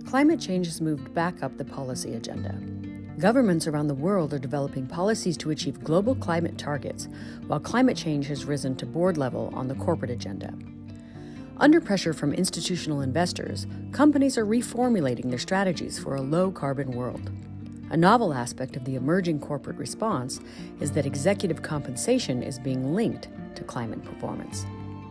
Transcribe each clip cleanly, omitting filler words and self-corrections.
Climate change has moved back up the policy agenda. Governments around the world are developing policies to achieve global climate targets, while climate change has risen to board level on the corporate agenda. Under pressure from institutional investors, companies are reformulating their strategies for a low-carbon world. A novel aspect of the emerging corporate response is that executive compensation is being linked to climate performance.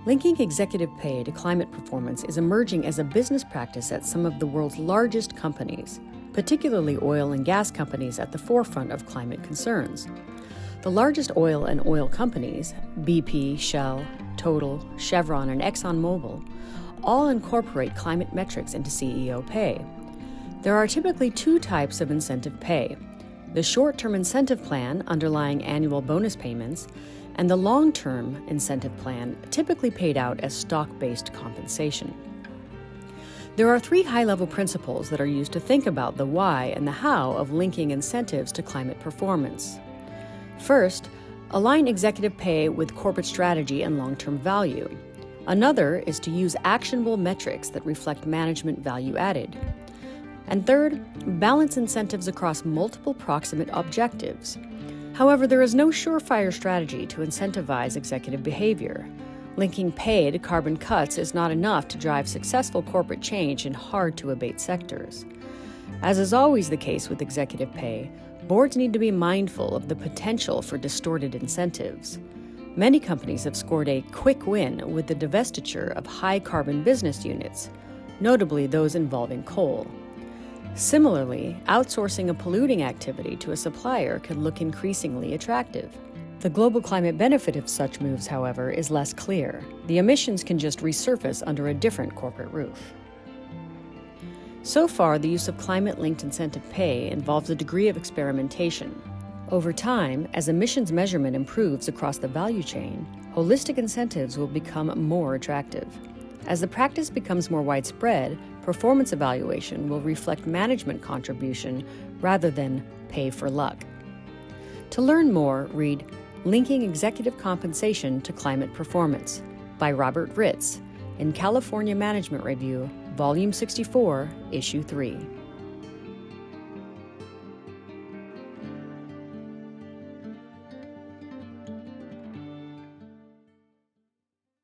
Linking executive pay to climate performance is emerging as a business practice at some of the world's largest companies, particularly oil and gas companies at the forefront of climate concerns. The largest oil and oil companies, BP, Shell, Total, Chevron, and ExxonMobil, all incorporate climate metrics into CEO pay. There are typically two types of incentive pay: the short-term incentive plan underlying annual bonus payments, and the long-term incentive plan, typically paid out as stock-based compensation. There are three high-level principles that are used to think about the why and the how of linking incentives to climate performance. First, align executive pay with corporate strategy and long-term value. Another is to use actionable metrics that reflect management value added. And third, balance incentives across multiple proximate objectives. However, there is no surefire strategy to incentivize executive behavior. Linking pay to carbon cuts is not enough to drive successful corporate change in hard-to-abate sectors. As is always the case with executive pay, boards need to be mindful of the potential for distorted incentives. Many companies have scored a quick win with the divestiture of high-carbon business units, notably those involving coal. Similarly, outsourcing a polluting activity to a supplier can look increasingly attractive. The global climate benefit of such moves, however, is less clear. The emissions can just resurface under a different corporate roof. So far, the use of climate-linked incentive pay involves a degree of experimentation. Over time, as emissions measurement improves across the value chain, holistic incentives will become more attractive. As the practice becomes more widespread, performance evaluation will reflect management contribution rather than pay for luck. To learn more, read Linking Executive Compensation to Climate Performance by Robert Ritz in California Management Review, Volume 64, Issue 3.